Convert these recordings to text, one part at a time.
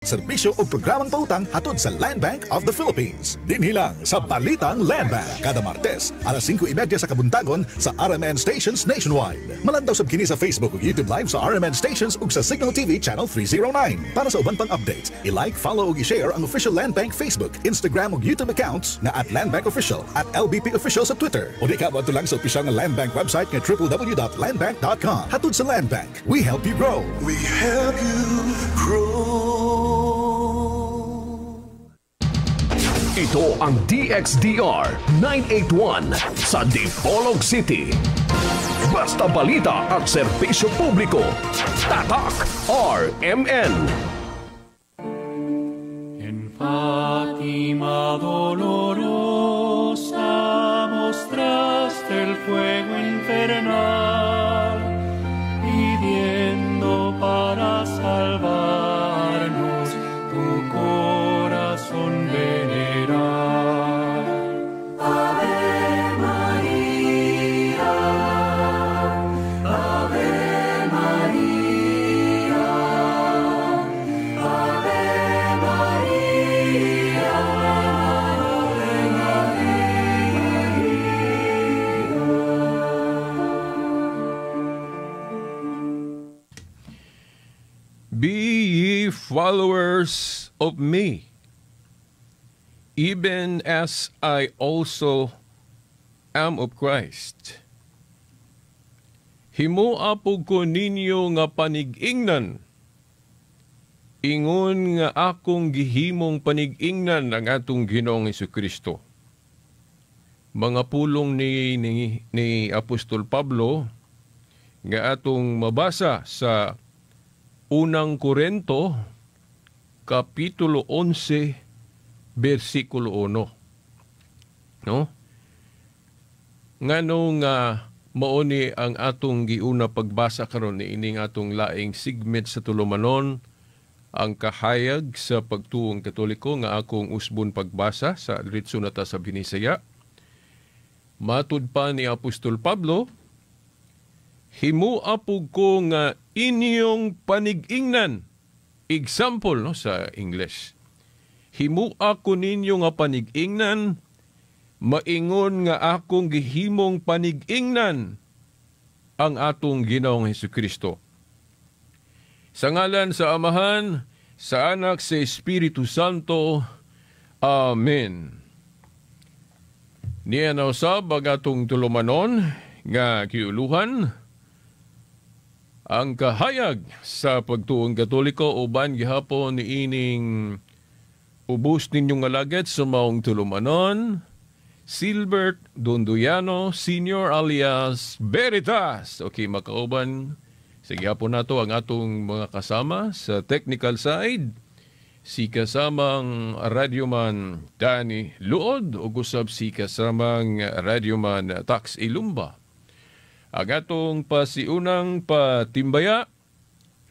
Serbisyo o programang pautang hatod sa Land Bank of the Philippines. Dinhilang sa Balitang Land Bank. Kada Martes, alas 5:30 sa kabuntagon sa RMN Stations nationwide. Malandaw sab kini sa Facebook ug YouTube Live sa RMN Stations ug sa Signal TV Channel 309. Para sa uban pang updates, i-like, follow ug i-share ang official Land Bank Facebook, Instagram ug YouTube accounts na @Land Bank Official, @LBP Official sa Twitter. O di ka lang sa opisyal nga Land Bank website nga www.landbank.com. Hatod sa Land Bank, we help you grow. We help you grow. Ito ang DXDR 981 sa Dipolog City. Basta balita at serbisyo publiko. Tatak RMN. En Fátima dolorosa mostraste el fuego infernal, pidiendo para salvarnos tu corazón venerar. Ave María, Ave María, Ave María, Ave Be ye followers of me, even as I also am of Christ. Himuapog ko ninyo nga panig-ingnan, ingon nga akong gihimong panig-ingnan ang atong Ginoong Hesukristo. Mga pulong ni Apostol Pablo nga atong mabasa sa Unang Korinto, Kapitulo 11, versikulo 1. No? Nganong mauni ang atong giuna pagbasa karon ni ining atong laing segment sa tulumanon, ang kahayag sa pagtuong Katoliko nga akong usbon pagbasa sa diretso na ta sa Binisaya. Matud pa ni Apostol Pablo, himuapog ko nga inyong panig-ingnan. Example no sa English. Himua ko ninyo nga panig-ingnan, maingon nga akong gihimong panig-ingnan ang atong Ginoong Hesukristo. Sa ngalan sa Amahan, sa Anak, sa Espiritu Santo. Amen. Niya na usab ang atong tulumanon nga kiuluhan, ang kahayag sa pagtuong Katoliko uban gihapon ni ining ubos ninyong alagad sa maong tulumanon, Silbert Donduyano Sr. alias Veritas. Okay, makauban. Sige hapon nato ang atong mga kasama sa technical side. Si kasamang radyoman Danny Luod o gusab si kasamang radyoman Tax Ilumba. Ang atong pasiunang patimbaya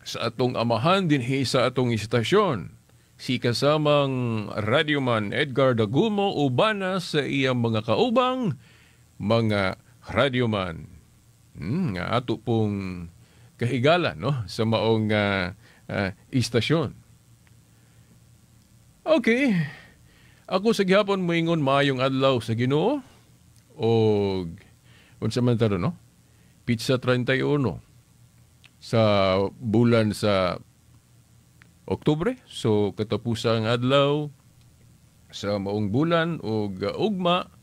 sa atong amahan dinhi sa atong istasyon, si kasamang radyoman Edgar Dagumo ubana sa iyang mga kaubang mga radyoman. Nga ato pong kahigala no sa maong istasyon. Okay. Ako sa gihapon moingon maayong adlaw sa Ginoo og unsa man taro no? Pizza 31 sa bulan sa Oktubre. So katapusang adlaw sa maong bulan o ugma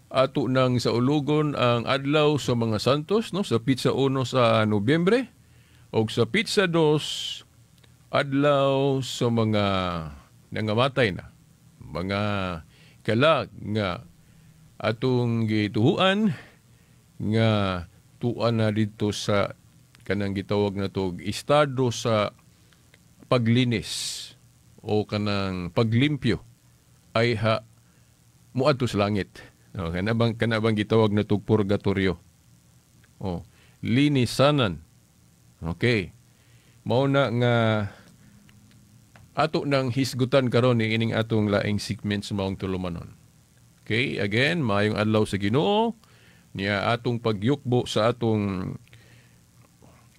ato nang sa ulugon ang adlaw sa mga santos no sa Pizza 1 sa Nobyembre o sa Pizza 2 adlaw sa mga nangamatay na mga kalag nga atong gituhuan nga tuan na dito sa kanang gitawag na tog estado sa paglinis o kanang paglimpyo ay muadto sa langit. No, kanabang gitawag na tog purgatorio. Oh, linisanan. Okay. Mao na nga ato nang hisgutan karon ni ining atong laing segment sa maong tulumanon. Okay, again, maayong adlaw sa Ginoo. Niya atong pagyukbo sa atong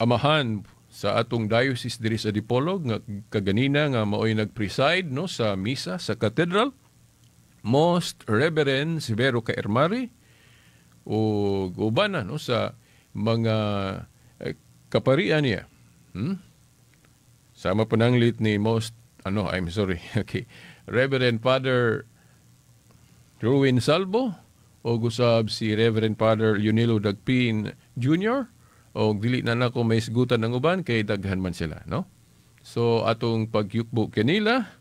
amahan sa atong diocese diri sa Dipolog nga kaganina nga maoy nagpreside no sa misa sa cathedral, Most Reverend Severo Kaermari o uban na no sa mga kaparian niya. Sama pananglit ni okay, Reverend Father Ruin Salvo o gusab si Reverend Father Yunilo Dagpin Jr. o dili na nako may sigutan ng uban kay daghan man sila, no? So atong pagyukbo kanila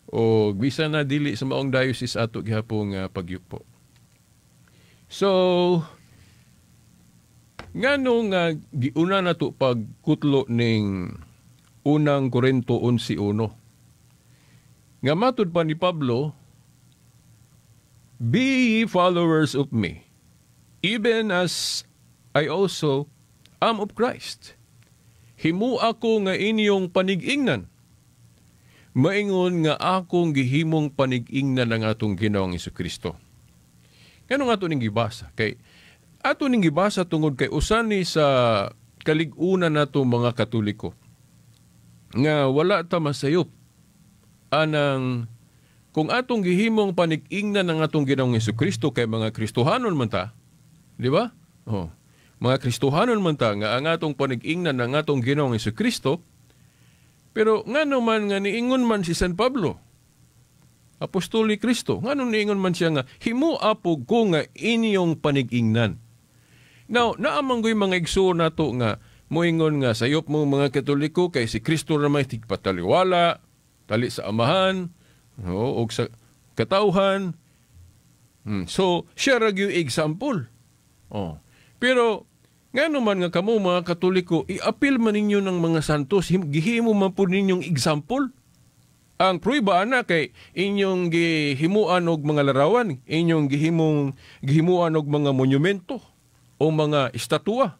o bisa na dili sa maong diocese ato gihapong pagyukbo. So nganong giuna na to pagkutlo ning unang Korinto 11:1. Nga matud pa ni Pablo, "Be ye followers of me, even as I also am of Christ. Himu ako nga inyong panig-ingnan. Maingon nga akong gihimong panig-ingnan ng atong Ginoong Jesucristo." Ngano nga ito ning gibasa? Kay ato ning gibasa tungod kay usan ni sa kalig-unan nato mga Katoliko nga wala ta masayop anang kung atong gihimong panig-ingnan ng atong Ginoong Jesucristo kay mga Kristohanon man ta, di ba? Mga Kristohanon man ta nga ang atong panig-ingnan ng atong Ginoong Jesucristo, pero ngano man nga niingon man si San Pablo, Apostol ni Kristo, ngano niingon man siya nga himo apog ko nga inyong panig-ingnan. Now, naamang ko'y mga igsoon nato nga moingon nga sayop mo mga Katoliko kay si Kristo ramay tigpataliwala, tali sa amahan, o sa katauhan. So, siya rag yung example. Pero, nga naman nga kamo mga Katoliko, i-appeal man ninyo ng mga santos, gihimo man po ninyong example. Ang pruiba na kay inyong gihimuan og mga larawan, inyong gihimuan og mga monumento o mga estatua.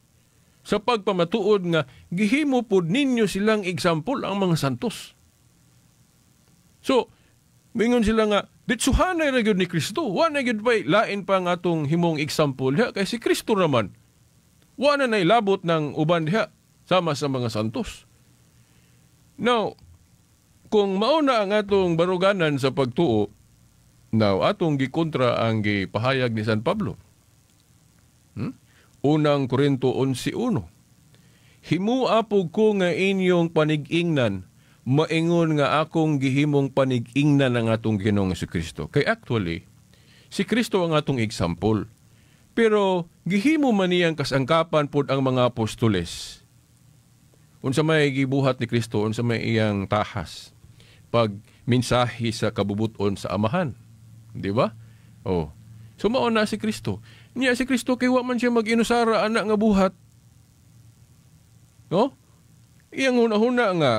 Sa pagpamatuod nga, gihimo po ninyo silang example ang mga santos. So, mingon sila nga, ditsuhanay ra gyud ni Kristo. Wala gyud pa'y lain pa nga atong himong example diha kay si Kristo raman. Wala na ilabot ng uban diha sama sa mga santos. Now, kung mauna ang atong baruganan sa pagtuo, now atong gikontra ang gipahayag ni San Pablo. Unang Korinto 11:1. Himu apog ko nga inyong panig-ingnan, maingon nga akong gihimong panig-ingnan ng atong Ginoong Jesucristo. Kay actually, si Kristo ang atong example. Pero gihimo man niyang kasangkapan pod ang mga apostoles. Unsa may gibuhat ni Kristo, unsa may iyang tahas pag mensahe sa kabubuton sa amahan. Di ba? So mao na si Kristo. Niya si Kristo kay wa man siya mag-inusara anak nga buhat. No? Iyang una-una nga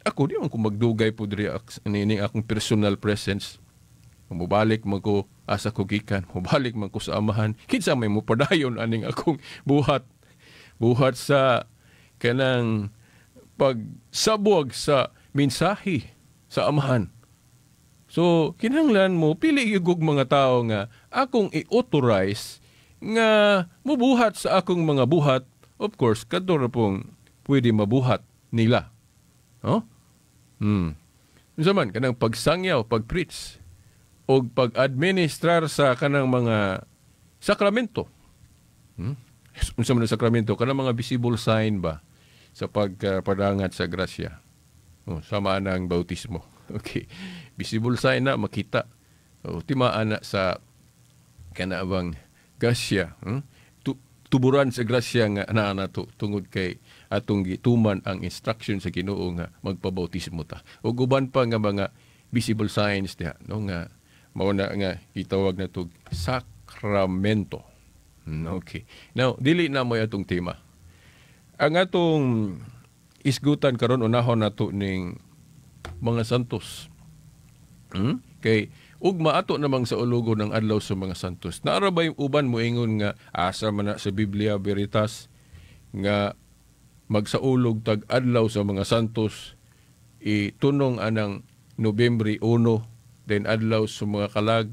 ako di man ko magdugay po diri ini akong personal presence. Mubalik man ko asa ko gikan, mubalik man ko sa amahan. Kinsa may mopadayon aning akong buhat. Buhat sa kanang pagsabwag sa mensahe sa amahan. So, kinahanglan mo, pili yung mga tao nga akong i-authorize nga mubuhat sa akong mga buhat. Of course, kadto na pong pwede mabuhat nila. Saman, kanang pagsangyaw, pag-preach, o pag-administrar sa kanang mga sakramento. Saman na sakramento, kanang mga visible sign ba sa pagpadangat sa grasya. Sama na ang bautismo. Okay. Visible sign na makita. Timaan na sa kanabang grasya. Tuburan sa grasya nga na tungod kay atong gituman ang instruction sa Ginoo nga magpabautismo ta. O guban pa nga mga visible signs diha, no, nga mao na nga gitawag na tug sakramento. Okay. Now, dili na mo atong tema. Ang atong isgutan karon unahon nato ning mga santos. Kay ugma ato namang sa ulugo ng adlaw sa mga santos. Naara ba yung uban mo ingon nga asa man na sa Biblia Veritas nga magsaulog tag adlaw sa mga santos itunong anang Nobyembre 1 then adlaw sa mga kalag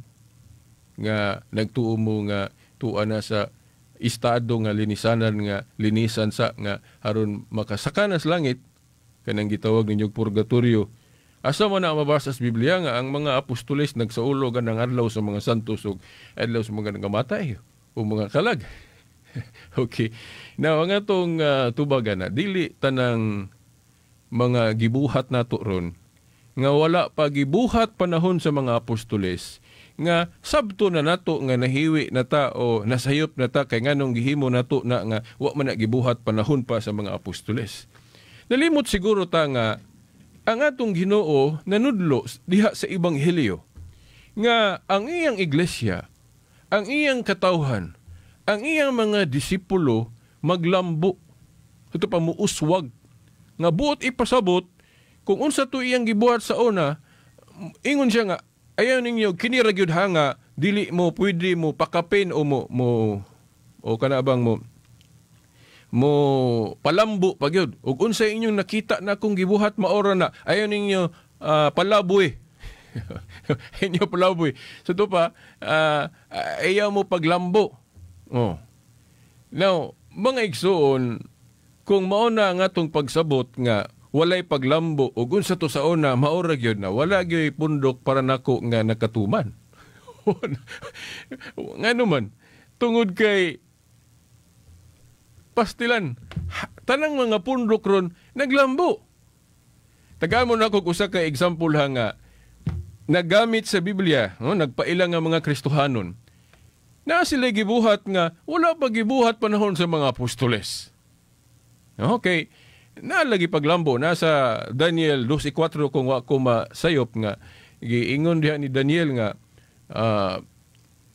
nga nagtuo mo nga tuwa na sa estado nga linisan sa nga aron makasakanas langit kanang gitawag ninyong purgatorio. Asa man na mabasa sa Biblia nga ang mga apostoles nagsaulo ganang adlaw sa mga santos ug adlaw sa mga nagamatay o mga kalag. Okay. Now, ang atong tubagan na dili tanang mga gibuhat nato ron nga wala pa gibuhat panahon sa mga apostoles nga sabto na nato nga nahiwi na ta o nasayop na ta kay nganong gihimo nato na nga wa man na gibuhat panahon pa sa mga apostoles. Nalimot siguro ta nga ang atong Ginoo nanudlo diha sa ebanghelyo nga ang iyang iglesia, ang iyang katawhan, ang iyang mga disipulo maglambo. Ito pa muuswag nga buot ipasabot kung unsa to iyang gibuhat sa una, ingon siya nga ayaw ninyo kini ra gyud hanga dili mo pwede mo pakapin o o kanabang mo palambo pagyud ug unsa inyong nakita na kung gibuhat maora na ayaw ninyo palaboy inyo palaboy so to pa ayaw mo paglambo. Now mga igsoon kung mao na nga tong pagsabot nga walay paglambo ug unsa to sa una maora gyud na wala gyud pundok para nako nga nakatuman. Ngano man tungod kay pastilan tanang mga pundok ron naglambo. Tagamon ako usa ka example nga nagamit sa Biblia, nagpailang nga mga Kristohanon. Na sila gibuhat nga wala pa gibuhat panahon sa mga apostoles. Okay. Nalagi paglambo nasa Daniel 12:4 kung wa ko masayop nga giingon diha ni Daniel nga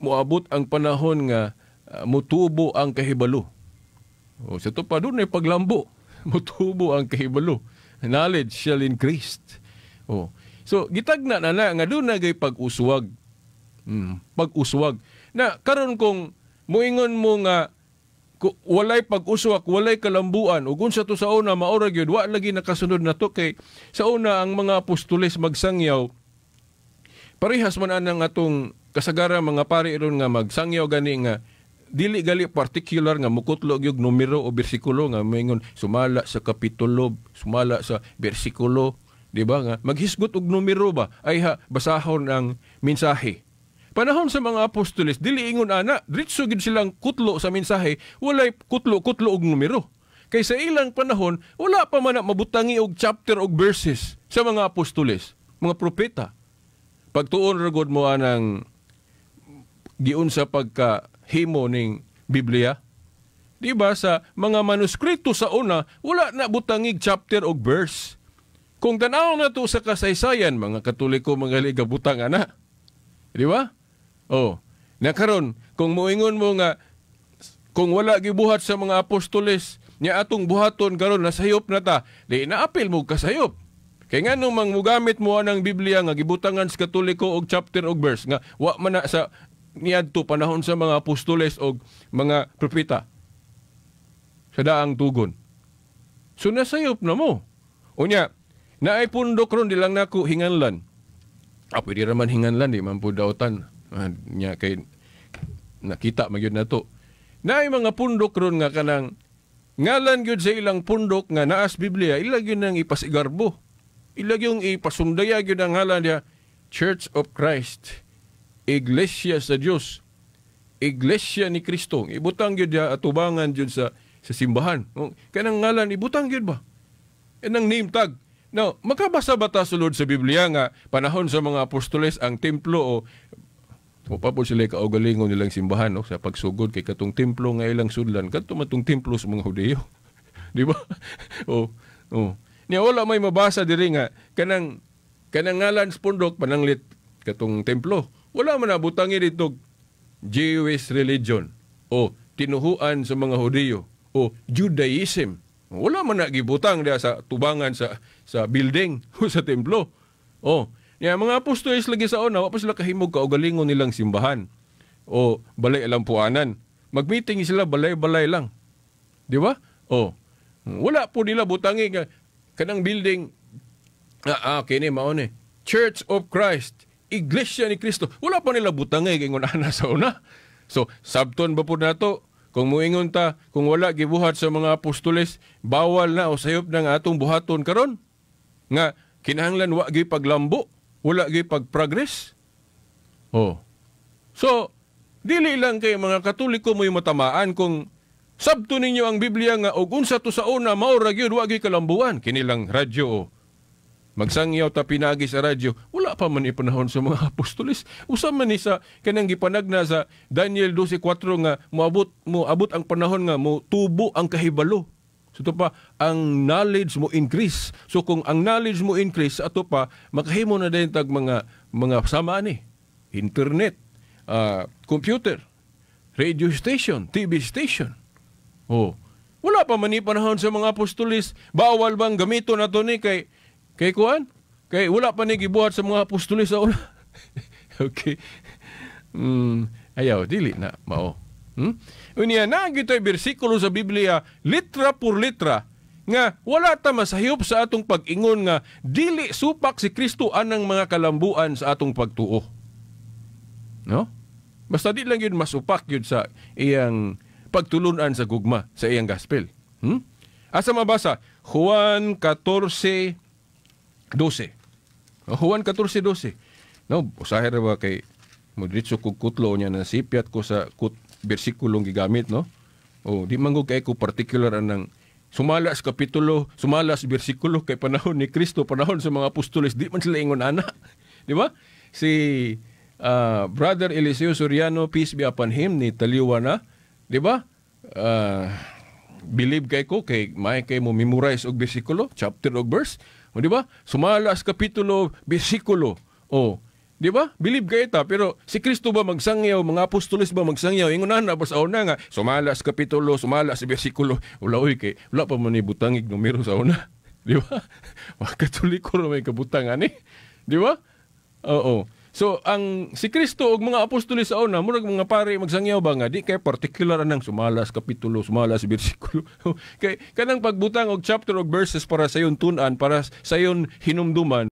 moabot ang panahon nga mutubo ang kahibalo. O sa to pa doon ay paglambo. Mutubo ang kahibalo. Knowledge shall increase. O. So, gitagna na nga doon nagay pag-uswag. Pag-uswag. Na, karon kung muingon mo nga walay pag-uswag, walay kalambuan, ug unsa to sa una, maura gyud wa lagi nakasunod na to kay sa una ang mga apostoles magsangyaw. Parehas man anang atong kasagaran mga pari ron nga magsangyaw gani nga dili gali particular nga mukutlo gyud numero o bersikulo nga moingon sumala sa kapitulo, sumala sa bersikulo, di ba nga maghisgot og numero ba ay basahon ang mensahe. Panahon sa mga apostoles dili ingon ana, diretso gid silang kutlo sa mensahe, walay kutlo og numero. Kay sa ilang panahon wala pa man mabutangi og chapter og verses sa mga apostoles, mga propeta. Pagtuon ra gud mo anang giun sa pagkahimo ning Biblia, di ba sa mga manuskrito sa una wala na butangig chapter o verse. Kung tanaw na to sa kasaysayan mga Katoliko mga ligabutang ana, di ba? Na karon kung moingon mo nga kung wala gibuhat sa mga apostoles nya atong buhaton karon nasayop na ta, di naapil mo kasayop. Kay nganong mangmugamit mo anang Biblia nga gibutangan sa Katoliko og chapter og verse nga wa man na sa niadto panahon sa mga apostoles o mga propeta sa daang tugon. So nasayop na mo. Unya, naay pundok ron di lang nako hinganlan. Pwede raman hinganlan, di man po dautan. Nya kay nakita magyud na to. Naay mga pundok ron nga kanang ngalan gyud sa ilang pundok nga naas Biblia, ilag yun ang ipasigarbo. Ilag yung ipasundaya gyud ang ngalan niya, Church of Christ. Iglesia sa Dios, Iglesia ni Kristo. Ibutang gyud ya atubangan gyud sa simbahan. Kanang ngalan ibutang gyud ba? Enang name tag. Now, makabasa ba ta sulod sa Biblia nga panahon sa mga apostoles ang templo o pa po sila kaugalingon nilang simbahan sa pagsugod kay katong templo nga ilang sudlan kadto matong templo sa mga Hudiyo. Di ba? Niya wala may mabasa diri nga kanang ngalan sa pundok pananglit katong templo. Wala man nabutangi dito Jewish religion o tinuhuan sa mga Hudiyo o Judaism. Wala man nagibutang diya sa tubangan sa building o sa templo. Niya mga apostoles lagi sa una, wa pa sila kahimog kaugalingon nilang simbahan o balay alampuanan. Magmeeting sila balay-balay lang. Di ba? Wala po nila butangi kanang building kini mao ni Church of Christ. Iglesia ni Kristo. Wala pa nila butangay kay ngunana sa una. So, sabton ba po nato? kung muingon ta, kung wala gibuhat sa mga apostoles, bawal na o sayop na nga atong buhaton karon. Nga, kinahanglan wa gi paglambo, wala gi pag-progress. Oh. So, dili lang kay mga Katoliko mo'y matamaan kung sabto ninyo ang Biblia nga og unsa to sa una mao ra gyud wa gi kalambuan. Kinilang radyo o magsangyaw ta pinagi sa radyo, wala pa man ipanahon sa mga apostoles. Usa man ni sa kanang gipanagna sa Daniel 12:4 nga moabot ang panahon nga mo tubo ang kahibalo. So ito pa, ang knowledge mo increase. So kung ang knowledge mo increase, ato pa, makahimo na din tag mga samaan ni. Internet, computer, radio station, TV station. Oh, wala pa man ipanahon sa mga apostoles. Bawal bang gamiton nato ni kay kuan? Kay wala pa ni gibuhat sa mga apostoles sa una. Okay. Ayaw, dili na mao. Unya na gito'y bersikulo sa Biblia, litra por litra, nga wala ta masahiyop sa atong pag-ingon nga dili supak si Kristo anang mga kalambuan sa atong pagtuo. No? Basta di lang yun masupak yun sa iyang pagtulunan sa gugma, sa iyang gospel. Asa mabasa? Juan 14:12. Juan 14:12. No, usahay ra ba kay modritso kog kutlo niya na sipiat ko sa bersikulong gigamit, no? O di man kay ko particular anang sumalas kapitulo, sumalas bersikulo kay panahon ni Kristo, panahon sa mga apostoles, di man sila ingon ana. Di ba? Si Brother Eliseo Soriano, peace be upon him, ni Taliwa na, di ba? Believe kay ko kay may kay mo memorize og bersikulo, chapter og verse. O di ba? Sumalas kapitulo, bersikulo. O di ba? Believe kayo ta. Pero si Kristo ba magsangyaw, mga apostoles ba magsangyaw? Ingunan na ba sa una nga, sumalas kapitulo, sumalas bersikulo. Wala pa man ni butangig numero sa una. Di ba? Mga Katoliko na may kabutangan eh. Di ba? Oo. So, si Kristo o mga apostoles sa una, murag mga pare magsangyaw ba nga, di kay particular anang sumalas kapitulo, sumalas bersikulo. Kay kanang pagbutang og chapter og verses para sa yon tunan, para sa yon hinumduman,